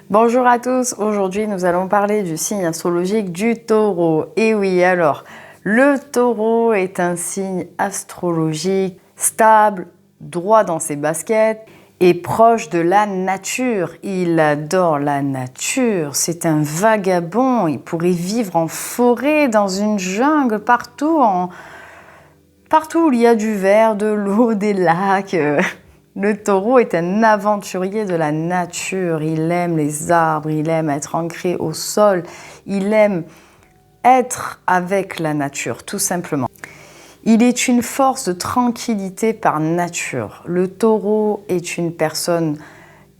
Bonjour à tous, aujourd'hui nous allons parler du signe astrologique du Taureau. Et oui, alors, le Taureau est un signe astrologique stable, droit dans ses baskets et proche de la nature. Il adore la nature, c'est un vagabond, il pourrait vivre en forêt, dans une jungle, partout où il y a du vert, de l'eau, des lacs. Le Taureau est un aventurier de la nature, il aime les arbres, il aime être ancré au sol, il aime être avec la nature, tout simplement. Il est une force de tranquillité par nature. Le Taureau est une personne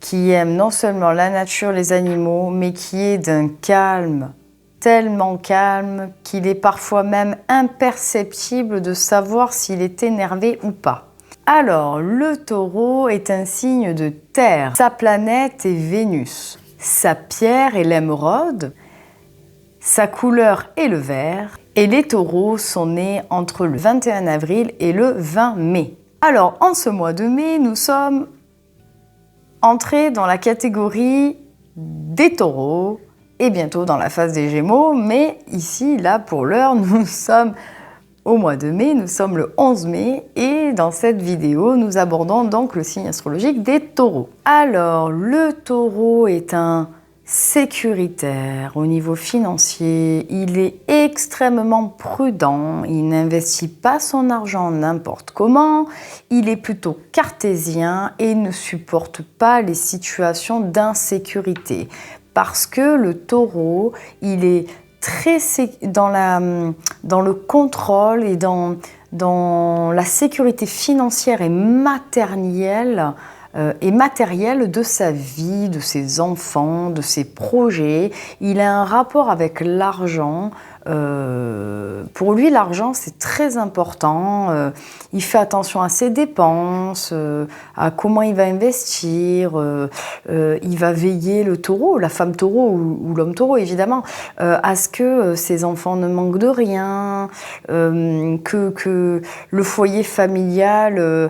qui aime non seulement la nature, les animaux, mais qui est d'un calme, tellement calme qu'il est parfois même imperceptible de savoir s'il est énervé ou pas. Alors, le Taureau est un signe de terre. Sa planète est Vénus. Sa pierre est l'émeraude. Sa couleur est le vert. Et les taureaux sont nés entre le 21 avril et le 20 mai. Alors, en ce mois de mai, nous sommes entrés dans la catégorie des taureaux et bientôt dans la phase des Gémeaux. Mais ici, là, pour l'heure, nous sommes au mois de mai, nous sommes le 11 mai et dans cette vidéo, nous abordons donc le signe astrologique des taureaux. Alors, le taureau est un sécuritaire au niveau financier, il est extrêmement prudent, il n'investit pas son argent n'importe comment, il est plutôt cartésien et ne supporte pas les situations d'insécurité parce que le taureau, il est très dans le contrôle et dans la sécurité financière et matérielle de sa vie, de ses enfants, de ses projets. Il a un rapport avec l'argent. Pour lui, l'argent, c'est très important. Il fait attention à ses dépenses, à comment il va investir. Il va veiller, le taureau, la femme taureau ou l'homme taureau, évidemment, à ce que ses enfants ne manquent de rien, que le foyer familial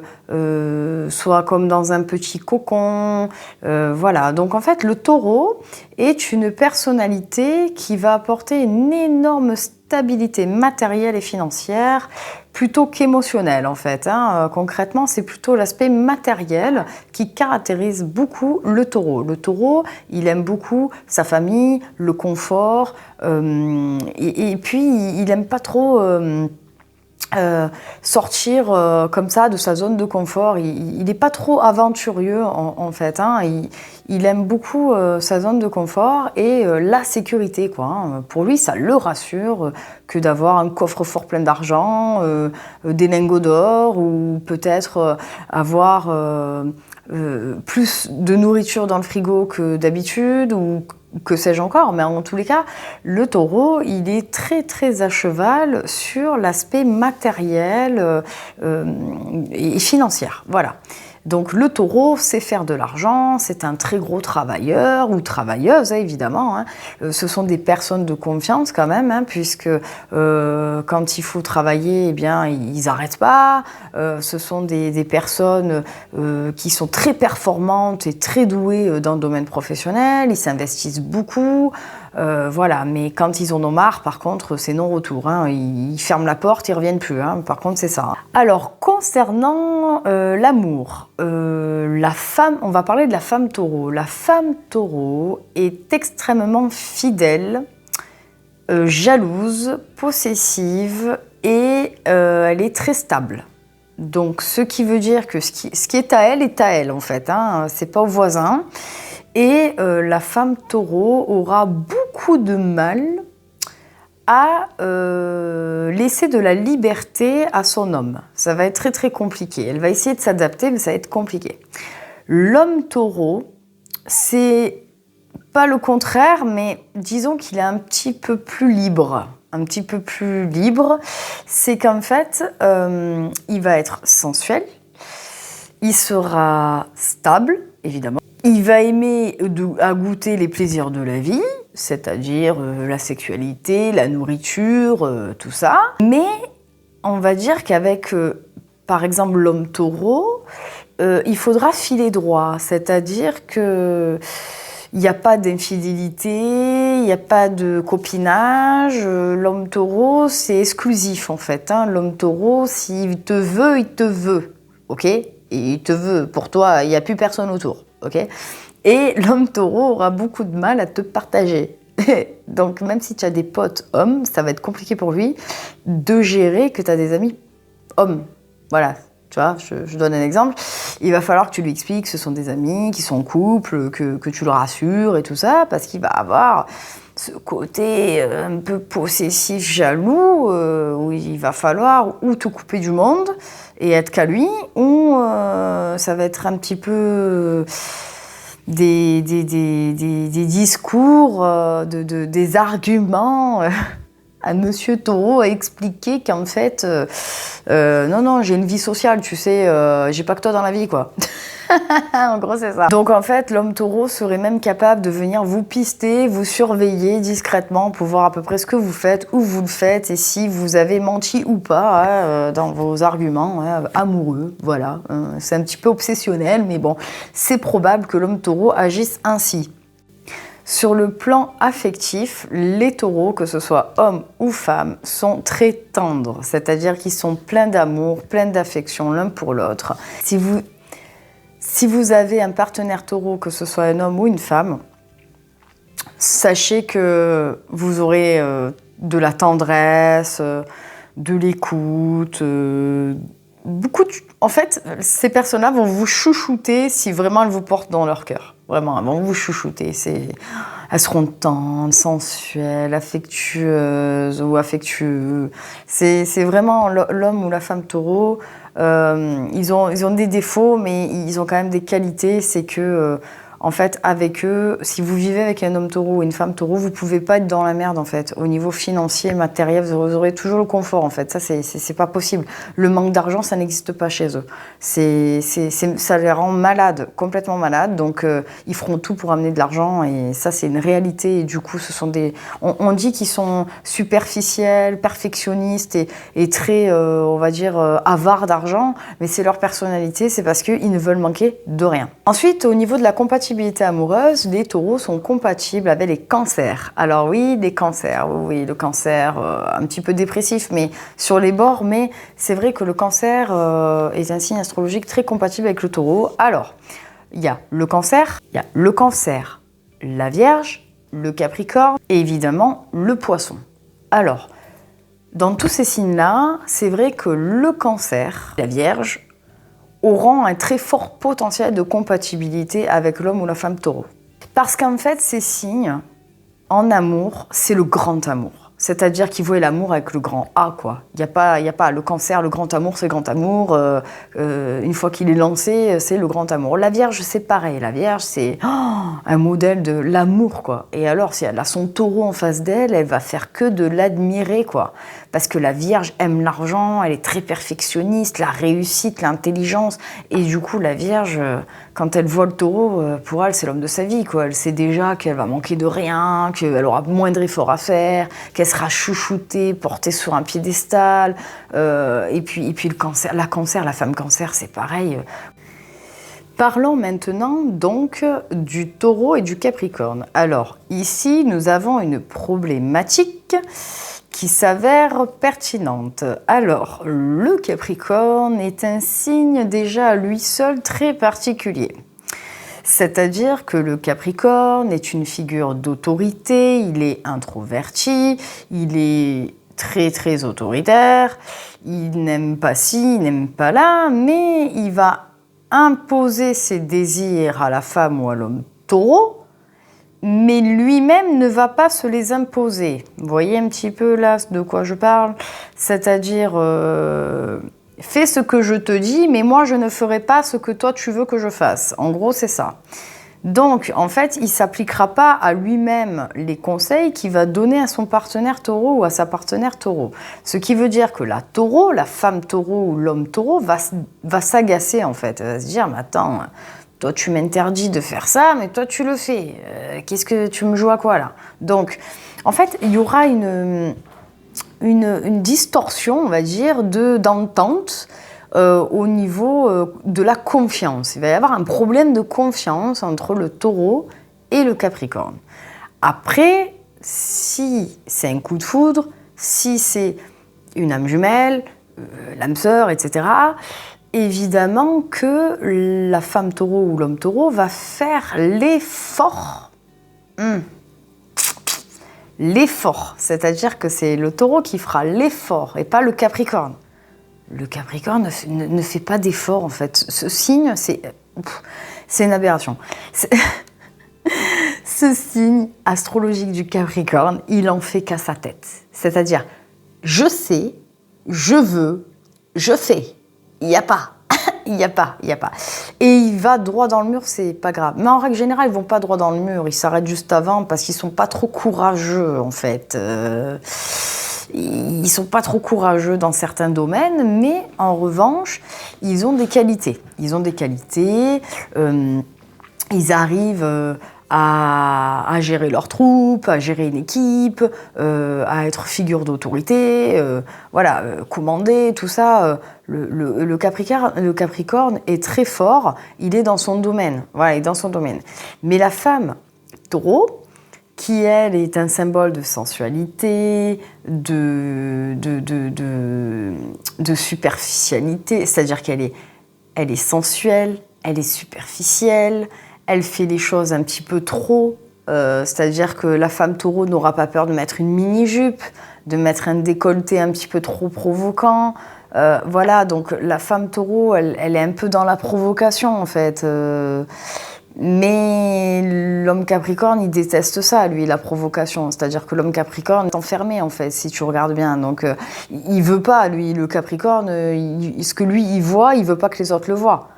soit comme dans un petit cocon. Voilà. Donc, en fait, le taureau est une personnalité qui va apporter une énorme stabilité matérielle et financière plutôt qu'émotionnelle en fait. Concrètement, c'est plutôt l'aspect matériel qui caractérise beaucoup le taureau. Le taureau, il aime beaucoup sa famille, le confort et puis il n'aime pas trop sortir comme ça de sa zone de confort. Il n'est pas trop aventureux en fait. Il aime beaucoup sa zone de confort et la sécurité, quoi. Pour lui, ça le rassure que d'avoir un coffre-fort plein d'argent, des lingots d'or ou peut-être avoir plus de nourriture dans le frigo que d'habitude ou que sais-je encore, mais en tous les cas, le taureau, il est très très à cheval sur l'aspect matériel et financier. Voilà. Donc le taureau sait faire de l'argent, c'est un très gros travailleur ou travailleuse, évidemment. Ce sont des personnes de confiance quand même, puisque quand il faut travailler, eh bien, ils n'arrêtent pas. Ce sont des personnes qui sont très performantes et très douées dans le domaine professionnel, ils s'investissent beaucoup. Voilà, mais quand ils en ont marre, par contre, c'est non-retour. Ils ferment la porte, ils ne reviennent plus. Par contre, c'est ça. Alors, concernant l'amour, la femme, on va parler de la femme taureau. La femme taureau est extrêmement fidèle, jalouse, possessive et elle est très stable. Donc, ce qui veut dire que ce qui est à elle, en fait. C'est pas au voisin. Et la femme taureau aura beaucoup de mal à laisser de la liberté à son homme. Ça va être très très compliqué. Elle va essayer de s'adapter, mais ça va être compliqué. L'homme taureau, c'est pas le contraire, mais disons qu'il est un petit peu plus libre. Un petit peu plus libre, c'est qu'en fait, il va être sensuel, il sera stable, évidemment. Il va aimer à goûter les plaisirs de la vie, c'est-à-dire la sexualité, la nourriture, tout ça. Mais on va dire qu'avec, par exemple, l'homme taureau, il faudra filer droit, c'est-à-dire que Il n'y a pas d'infidélité, il n'y a pas de copinage. L'homme taureau, c'est exclusif en fait. Hein. L'homme taureau, s'il te veut, il te veut. Ok? Et il te veut. Pour toi, il n'y a plus personne autour. Ok? Et l'homme taureau aura beaucoup de mal à te partager. Donc même si tu as des potes hommes, ça va être compliqué pour lui de gérer que tu as des amis hommes. Voilà. Tu vois, je donne un exemple. Il va falloir que tu lui expliques que ce sont des amis, qui sont en couple, que tu le rassures et tout ça, parce qu'il va avoir ce côté un peu possessif, jaloux, où il va falloir ou te couper du monde et être qu'à lui, ou ça va être un petit peu des discours, des arguments à Monsieur Taureau a expliqué qu'en fait, non, j'ai une vie sociale, tu sais, j'ai pas que toi dans la vie, quoi. En gros, c'est ça. Donc, en fait, l'homme taureau serait même capable de venir vous pister, vous surveiller discrètement pour voir à peu près ce que vous faites, où vous le faites, et si vous avez menti ou pas dans vos arguments amoureux. Voilà, c'est un petit peu obsessionnel, mais bon, c'est probable que l'homme taureau agisse ainsi. Sur le plan affectif, les taureaux, que ce soit hommes ou femmes, sont très tendres, c'est-à-dire qu'ils sont pleins d'amour, pleins d'affection l'un pour l'autre. Si vous avez un partenaire taureau, que ce soit un homme ou une femme, sachez que vous aurez de la tendresse, de l'écoute, En fait, ces personnes-là vont vous chouchouter si vraiment elles vous portent dans leur cœur. Vraiment, elles vont vous chouchouter. Elles seront tendres, sensuelles, affectueuses ou affectueux. C'est vraiment l'homme ou la femme taureau. Ils ont des défauts, mais ils ont quand même des qualités. C'est que, en fait, avec eux, si vous vivez avec un homme taureau ou une femme taureau, vous pouvez pas être dans la merde, en fait. Au niveau financier, matériel, vous aurez toujours le confort, en fait. Ça, c'est pas possible. Le manque d'argent, ça n'existe pas chez eux. Ça les rend malades, complètement malades. Donc, ils feront tout pour amener de l'argent. Et ça, c'est une réalité. Et du coup, ce sont on dit qu'ils sont superficiels, perfectionnistes et très, on va dire, avares d'argent. Mais c'est leur personnalité. C'est parce qu'ils ne veulent manquer de rien. Ensuite, au niveau de la compatibilité amoureuse, les taureaux sont compatibles avec les cancers. Alors oui, les cancers, oui, le cancer un petit peu dépressif, mais sur les bords, mais c'est vrai que le cancer est un signe astrologique très compatible avec le taureau. Alors, il y a le cancer, la Vierge, le Capricorne et évidemment le Poisson. Alors, dans tous ces signes-là, c'est vrai que le cancer, la Vierge, auront un très fort potentiel de compatibilité avec l'homme ou la femme taureau. Parce qu'en fait, ces signes, en amour, c'est le grand amour. C'est-à-dire qu'ils voient l'amour avec le grand A, quoi. Il y a pas le cancer, le grand amour, c'est le grand amour. Une fois qu'il est lancé, c'est le grand amour. La Vierge, c'est pareil. La Vierge, c'est un modèle de l'amour, quoi. Et alors, si elle a son taureau en face d'elle, elle va faire que de l'admirer, quoi. Parce que la Vierge aime l'argent, elle est très perfectionniste, la réussite, l'intelligence. Et du coup, la Vierge, quand elle voit le taureau, pour elle, c'est l'homme de sa vie, quoi. Elle sait déjà qu'elle va manquer de rien, qu'elle aura moindre effort à faire, qu'elle sera chouchoutée, portée sur un piédestal. Et puis le cancer, la femme cancer, c'est pareil. Parlons maintenant donc du taureau et du capricorne. Alors, ici, nous avons une problématique qui s'avère pertinente. Alors, le Capricorne est un signe déjà à lui seul très particulier. C'est-à-dire que le Capricorne est une figure d'autorité, il est introverti, il est très très autoritaire, il n'aime pas ci, il n'aime pas là, mais il va imposer ses désirs à la femme ou à l'homme taureau, mais lui-même ne va pas se les imposer. Vous voyez un petit peu là de quoi je parle? C'est-à-dire, fais ce que je te dis, mais moi je ne ferai pas ce que toi tu veux que je fasse. En gros, c'est ça. Donc, en fait, il ne s'appliquera pas à lui-même les conseils qu'il va donner à son partenaire taureau ou à sa partenaire taureau. Ce qui veut dire que la taureau, la femme taureau ou l'homme taureau va s'agacer en fait. Elle va se dire, mais attends, toi tu m'interdis de faire ça, mais toi tu le fais. Qu'est-ce que tu me joues à quoi là? Donc, en fait, il y aura une distorsion, on va dire, d'entente au niveau de la confiance. Il va y avoir un problème de confiance entre le taureau et le Capricorne. Après, si c'est un coup de foudre, si c'est une âme jumelle, l'âme sœur, etc., évidemment que la femme taureau ou l'homme taureau va faire l'effort. L'effort, c'est-à-dire que c'est le taureau qui fera l'effort et pas le Capricorne. Le Capricorne ne fait pas d'effort en fait. Ce signe, c'est une aberration. Ce signe astrologique du Capricorne, il en fait qu'à sa tête. C'est-à-dire, je sais, je veux, je fais. Il n'y a pas. Il n'y a pas. Et il va droit dans le mur, c'est pas grave. Mais en règle générale, ils vont pas droit dans le mur. Ils s'arrêtent juste avant parce qu'ils sont pas trop courageux, en fait. Ils sont pas trop courageux dans certains domaines, mais en revanche, ils ont des qualités. Ils arrivent à gérer leurs troupes, à gérer une équipe, à être figure d'autorité, commander, tout ça. Le Capricorne est très fort, il est dans son domaine. Voilà, il est dans son domaine. Mais la femme taureau, qui elle est un symbole de sensualité, de superficialité, c'est-à-dire qu'elle est sensuelle, elle est superficielle, elle fait les choses un petit peu trop, c'est-à-dire que la femme taureau n'aura pas peur de mettre une mini-jupe, de mettre un décolleté un petit peu trop provoquant. Voilà, donc la femme taureau, elle est un peu dans la provocation en fait. Mais l'homme Capricorne, il déteste ça, lui, la provocation. C'est-à-dire que l'homme Capricorne est enfermé, en fait, si tu regardes bien. Donc, il veut pas, lui, le Capricorne, ce que lui, il voit, il veut pas que les autres le voient.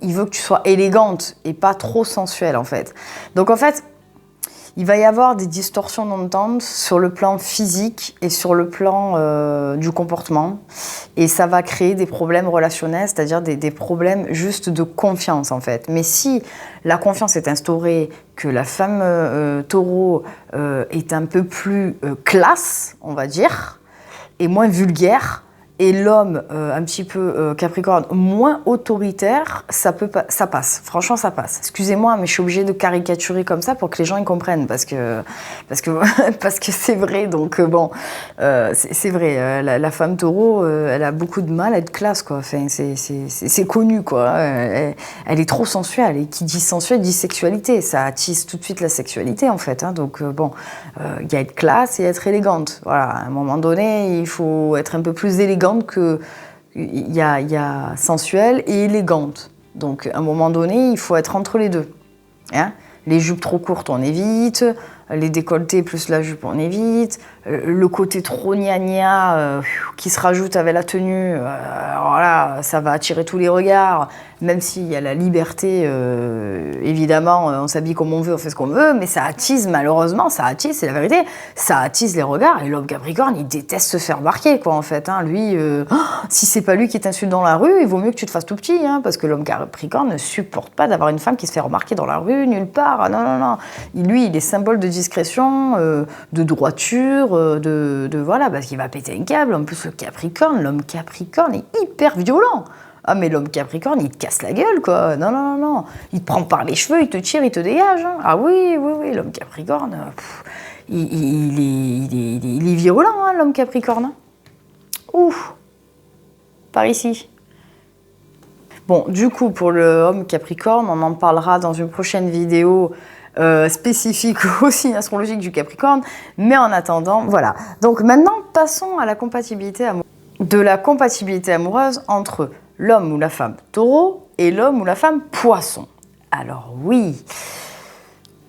Il veut que tu sois élégante et pas trop sensuelle, en fait. Donc, en fait, il va y avoir des distorsions d'entente sur le plan physique et sur le plan du comportement. Et ça va créer des problèmes relationnels, c'est-à-dire des problèmes juste de confiance, en fait. Mais si la confiance est instaurée, que la femme taureau est un peu plus classe, on va dire, et moins vulgaire, et l'homme un petit peu Capricorne moins autoritaire, ça passe. Franchement, ça passe. Excusez-moi, mais je suis obligée de caricaturer comme ça pour que les gens y comprennent, parce que c'est vrai. Donc bon, c'est vrai. La femme taureau, elle a beaucoup de mal à être classe, quoi. Enfin, c'est connu, quoi. Elle est trop sensuelle. Et qui dit sensuelle dit sexualité. Ça attise tout de suite la sexualité, en fait. Hein. Donc bon, il y a être classe et être élégante. Voilà. À un moment donné, il faut être un peu plus élégante que il y a sensuelle et élégante. Donc, à un moment donné, il faut être entre les deux. Hein, les jupes trop courtes, on évite. Les décolletés plus la jupe, on évite. Le côté trop gna-gna qui se rajoute avec la tenue, alors là, ça va attirer tous les regards. Même s'il y a la liberté, évidemment, on s'habille comme on veut, on fait ce qu'on veut, mais ça attise, malheureusement, c'est la vérité, ça attise les regards. Et l'homme Capricorne, il déteste se faire remarquer, quoi, en fait. Hein. Lui, si c'est pas lui qui t'insulte dans la rue, il vaut mieux que tu te fasses tout petit, hein, parce que l'homme Capricorne ne supporte pas d'avoir une femme qui se fait remarquer dans la rue, nulle part. Ah, non. Lui, il est symbole de discrétion, de droiture, voilà, parce qu'il va péter un câble. En plus, l'homme Capricorne est hyper violent. Ah, mais l'homme Capricorne, il te casse la gueule, quoi. Non. Il te prend par les cheveux, il te tire, il te dégage. Hein. Ah oui, l'homme Capricorne, il est violent, hein, l'homme Capricorne. Ouf, par ici. Bon, du coup, pour l'homme Capricorne, on en parlera dans une prochaine vidéo spécifique au signe astrologique du Capricorne. Mais en attendant, voilà. Donc maintenant, passons à la compatibilité amoureuse entre l'homme ou la femme taureau et l'homme ou la femme poisson. Alors oui,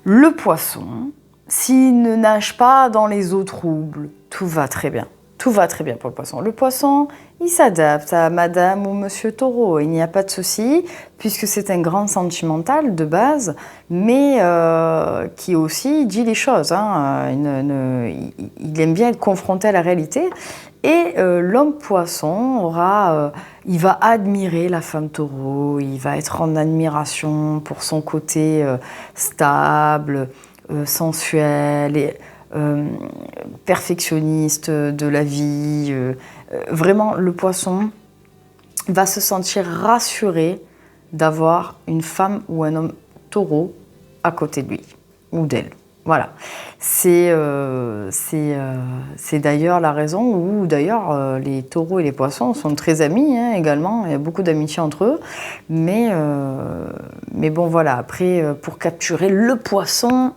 le poisson, s'il ne nage pas dans les eaux troubles, tout va très bien. Tout va très bien pour le poisson. Le poisson, il s'adapte à madame ou monsieur taureau, il n'y a pas de souci, puisque c'est un grand sentimental de base, mais qui aussi dit les choses. Hein. Il aime bien être confronté à la réalité. Et l'homme poisson il va admirer la femme taureau, il va être en admiration pour son côté stable, sensuel et perfectionniste de la vie. Vraiment, le poisson va se sentir rassuré d'avoir une femme ou un homme taureau à côté de lui. ou d'elle. Voilà, c'est d'ailleurs la raison où d'ailleurs les taureaux et les poissons sont très amis hein, également, il y a beaucoup d'amitié entre eux, mais bon voilà, après pour capturer le poisson,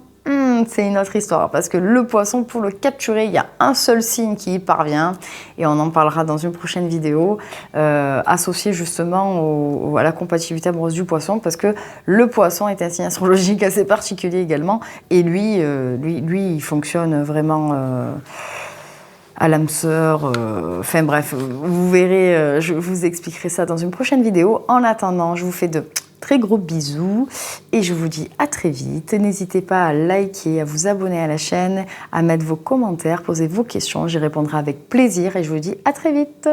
c'est une autre histoire, parce que le poisson, pour le capturer, il y a un seul signe qui y parvient, et on en parlera dans une prochaine vidéo, associé justement à la compatibilité amoureuse du poisson, parce que le poisson est un signe astrologique assez particulier également, et lui, il fonctionne vraiment à l'âme sœur, enfin bref, vous verrez, je vous expliquerai ça dans une prochaine vidéo. En attendant, je vous fais de très gros bisous et je vous dis à très vite. N'hésitez pas à liker, à vous abonner à la chaîne, à mettre vos commentaires, poser vos questions, j'y répondrai avec plaisir et je vous dis à très vite.